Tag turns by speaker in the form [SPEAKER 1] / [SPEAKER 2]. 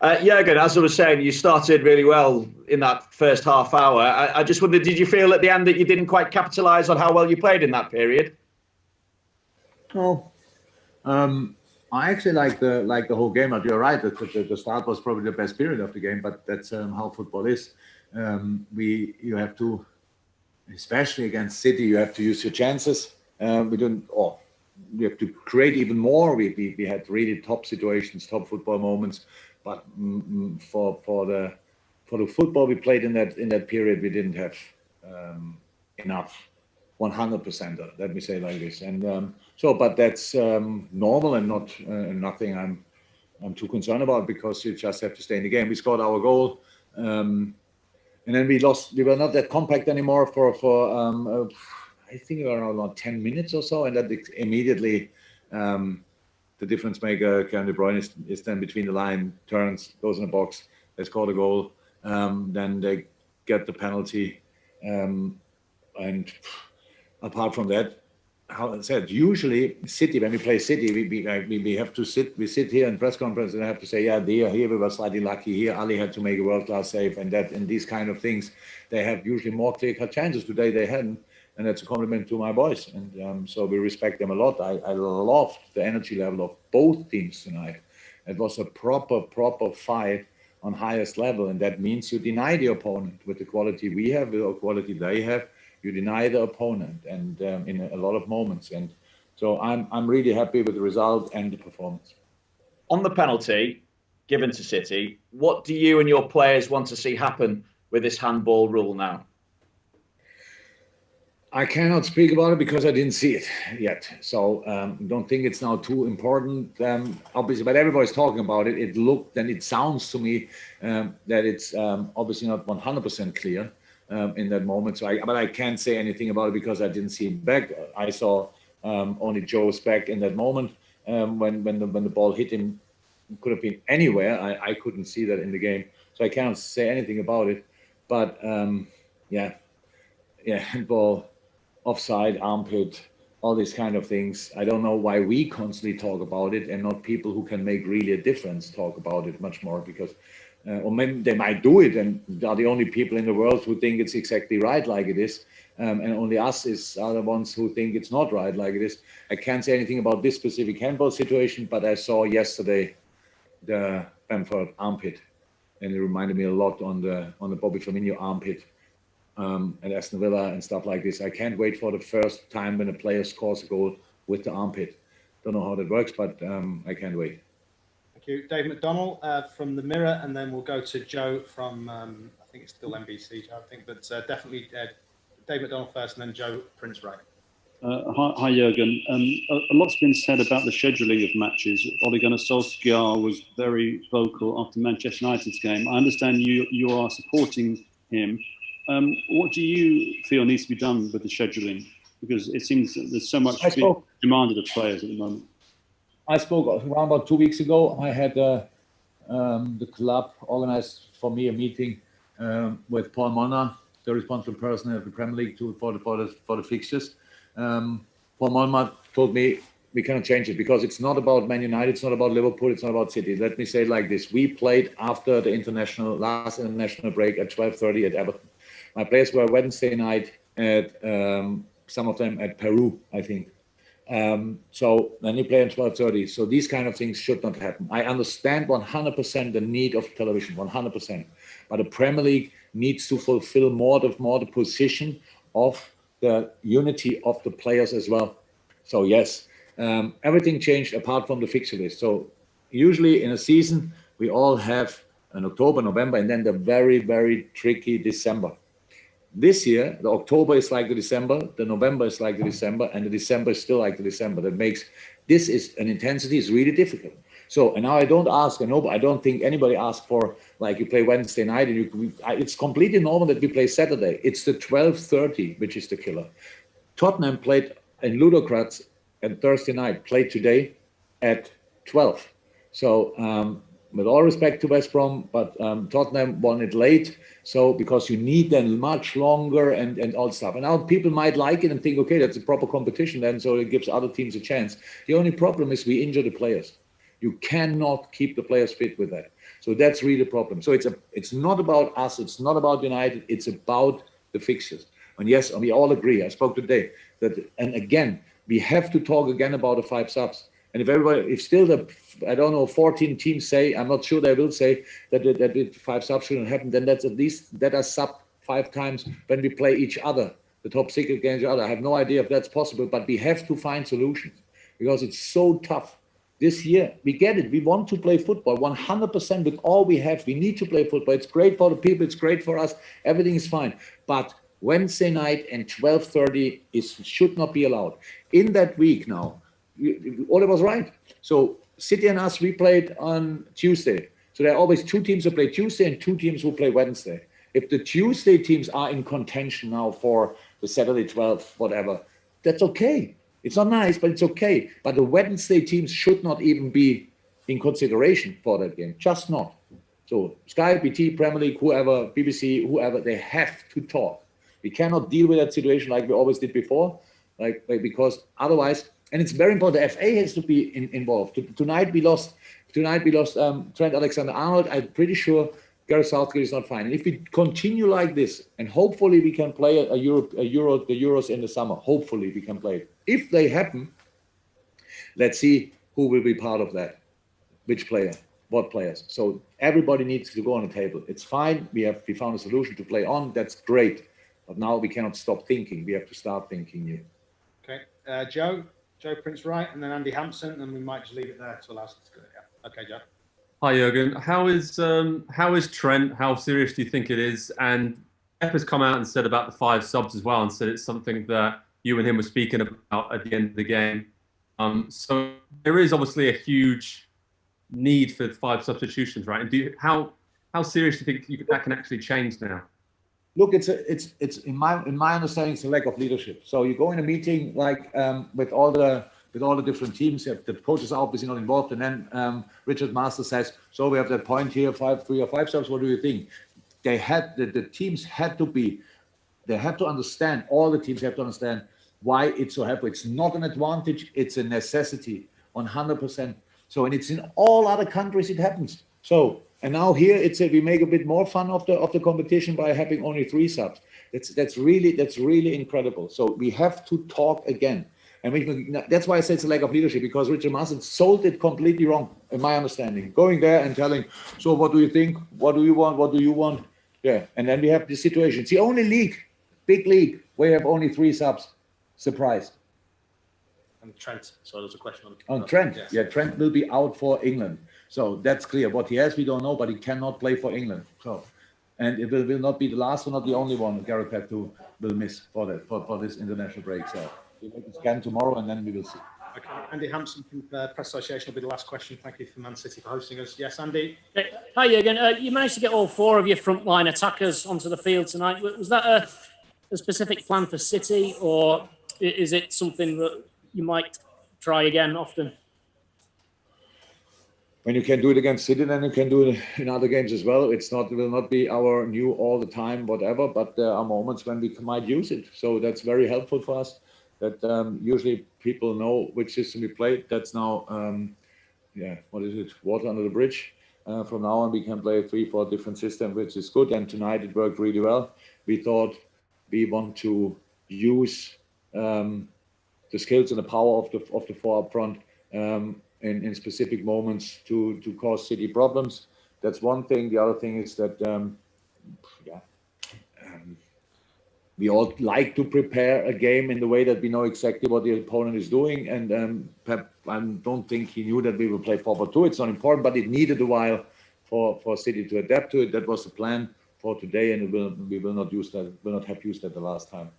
[SPEAKER 1] Jurgen, as I was saying, you started really well in that first half hour. I just wondered, did you feel at the end that you didn't quite capitalise on how well you played in that period?
[SPEAKER 2] No. I actually like the whole game. But you're right. The start was probably the best period of the game. But that's how football is. You have to, especially against City, you have to use your chances. We have to create even more. We had really top situations, top football moments. But for the football we played in that period, we didn't have enough 100%. Let me say it like this. And but that's normal and not nothing I'm too concerned about, because you just have to stay in the game. We scored our goal, and then we lost. We were not that compact anymore for I think around 10 minutes or so, and that immediately the difference maker, Kevin De Bruyne, is then between the line, turns, goes in the box, they score the goal, then they get the penalty, and apart from that, how I said, usually City, when we play City, we have to sit. We sit here in press conference and I have to say, yeah, here we were slightly lucky. Here Ali had to make a world-class save, and these kind of things, they have usually more clear-cut chances. Today they hadn't, and that's a compliment to my boys. And so we respect them a lot. I loved the energy level of both teams tonight. It was a proper fight on highest level, and that means you deny the opponent with the quality we have, with the quality they have. You deny the opponent, and in a lot of moments, and so I'm really happy with the result and the performance.
[SPEAKER 1] On the penalty given to City, what do you and your players want to see happen with this handball rule now?
[SPEAKER 2] I cannot speak about it because I didn't see it yet, so don't think it's now too important. Obviously, but everybody's talking about it. It looked and it sounds to me that it's obviously not 100% clear. In that moment, but I can't say anything about it because I didn't see him back. I saw only Joe's back in that moment when the ball hit him. It could have been anywhere. I couldn't see that in the game, so I can't say anything about it. But handball, offside, armpit, all these kind of things. I don't know why we constantly talk about it and not people who can make really a difference talk about it much more, because. Or maybe they might do it, and are the only people in the world who think it's exactly right like it is, and only us are the ones who think it's not right like it is. I can't say anything about this specific handball situation, but I saw yesterday the Bamford armpit, and it reminded me a lot on the Bobby Firmino armpit at Aston Villa and stuff like this. I can't wait for the first time when a player scores a goal with the armpit. Don't know how that works, but I can't wait.
[SPEAKER 3] Thank you. Dave McDonnell from The Mirror, and then we'll go to Joe from, I think it's still NBC, Joe, I think, but definitely Dave McDonnell first, and then Joe Prince Ray.
[SPEAKER 4] Hi, Jurgen. A lot's been said about the scheduling of matches. Ole Gunnar Solskjaer was very vocal after Manchester United's game. I understand you are supporting him. What do you feel needs to be done with the scheduling? Because it seems that there's so much demanded of players at the moment.
[SPEAKER 2] I spoke around about 2 weeks ago. I had the club organized for me a meeting with Paul Molnar, the responsible person at the Premier League for the fixtures. Paul Molnar told me we cannot change it because it's not about Man United, it's not about Liverpool, it's not about City. Let me say it like this: we played after the last international break at 12:30 at Everton. My players were Wednesday night at some of them at Peru, I think. So then you play at 12:30. So these kind of things should not happen. I understand 100% the need of television, 100%. But the Premier League needs to fulfill more the position of the unity of the players as well. So yes, everything changed apart from the fixture list. So usually in a season, we all have an October, November, and then the very, very tricky December. This year, the October is like the December, the November is like the December, and the December is still like the December. That makes this is an intensity is really difficult. So, and now I don't ask, I don't think anybody asked for, like, you play Wednesday night, and it's completely normal that we play Saturday. It's the 12:30 which is the killer. Tottenham played in Ludogorets on Thursday night, played today at 12. So, with all respect to West Brom, but Tottenham won it late. So because you need them much longer and all stuff. And now people might like it and think, okay, that's a proper competition then, so it gives other teams a chance. The only problem is we injure the players. You cannot keep the players fit with that. So that's really the problem. So it's not about us. It's not about United. It's about the fixtures. And yes, we all agree. I spoke today that, and again, we have to talk again about the 5 subs. And if still the, I don't know, 14 teams say, I'm not sure they will say that the 5 subs shouldn't happen, then that's at least, that are sub 5 times when we play each other, the top 6 against each other. I have no idea if that's possible, but we have to find solutions because it's so tough. This year, we get it. We want to play football 100% with all we have. We need to play football. It's great for the people. It's great for us. Everything is fine. But Wednesday night and 12:30 should not be allowed. In that week now, Ole was right. So City and us, we played on Tuesday. So there are always 2 teams who play Tuesday and 2 teams who play Wednesday. If the Tuesday teams are in contention now for the Saturday 12th, whatever, that's okay. It's not nice, but it's okay. But the Wednesday teams should not even be in consideration for that game. Just not. So Sky, BT, Premier League, whoever, BBC, whoever, they have to talk. We cannot deal with that situation like we always did before, because otherwise, and it's very important, the FA has to be involved. Tonight we lost Trent Alexander-Arnold. I'm pretty sure Gareth Southgate is not fine. And if we continue like this, and hopefully we can play the Euros in the summer. Hopefully we can play it. If they happen, let's see who will be part of that. Which player, what players. So everybody needs to go on the table. It's fine. We found a solution to play on. That's great. But now we cannot stop thinking. We have to start thinking new.
[SPEAKER 3] Okay, Joe Prince Wright, and then Andy Hampson, and we might just leave it there to allow us to go. Yeah. Okay, Joe.
[SPEAKER 5] Hi Jurgen, how is Trent? How serious do you think it is? And Pep has come out and said about the 5 subs as well, and said it's something that you and him were speaking about at the end of the game. So there is obviously a huge need for 5 substitutions, right? And how serious do you think that can actually change now?
[SPEAKER 2] Look, it's in my understanding, it's a lack of leadership. So you go in a meeting like with all the different teams, the coaches are obviously not involved, and then Richard Master says, so we have that point here, 3 or 5 subs, what do you think? The teams had to understand, all the teams have to understand why it's so helpful. It's not an advantage, it's a necessity, 100%. So, and it's in all other countries, it happens. So, and now here we make a bit more fun of the competition by having only 3 subs. That's really incredible. So we have to talk again. And that's why I say it's a lack of leadership, because Richard Marsden sold it completely wrong, in my understanding. Going there and telling, so what do you think? What do you want? What do you want? Yeah. And then we have this situation. It's the only big league, where you have only 3 subs. Surprise.
[SPEAKER 3] And Trent. So there's a question
[SPEAKER 2] on Trent.
[SPEAKER 3] Yes.
[SPEAKER 2] Yeah, Trent will be out for England. So that's clear. What he has, we don't know, but he cannot play for England. So, and it will not be the last or not the only one Gareth Pep will miss for this international break. So we'll make a scan tomorrow, and then we will see.
[SPEAKER 3] Okay. Andy Hampson from Press Association will be the last question. Thank you for Man City for hosting us. Yes, Andy.
[SPEAKER 6] Hi, Jurgen. You managed to get all 4 of your frontline attackers onto the field tonight. Was that a specific plan for City, or is it something that you might try again often?
[SPEAKER 2] When you can do it against City, then you can do it in other games as well. It will not be our new all the time, whatever, but there are moments when we might use it. So that's very helpful for us. That usually people know which system we play. That's now, water under the bridge. From now on, we can play 3-4 different systems, which is good. And tonight it worked really well. We thought we want to use the skills and the power of the 4 up front in specific moments to cause City problems. That's one thing. The other thing is that we all like to prepare a game in the way that we know exactly what the opponent is doing. And Pep, I don't think he knew that we will play 4-4-2. It's not important, but it needed a while for City to adapt to it. That was the plan for today, and we will not use that. Will not have used that the last time.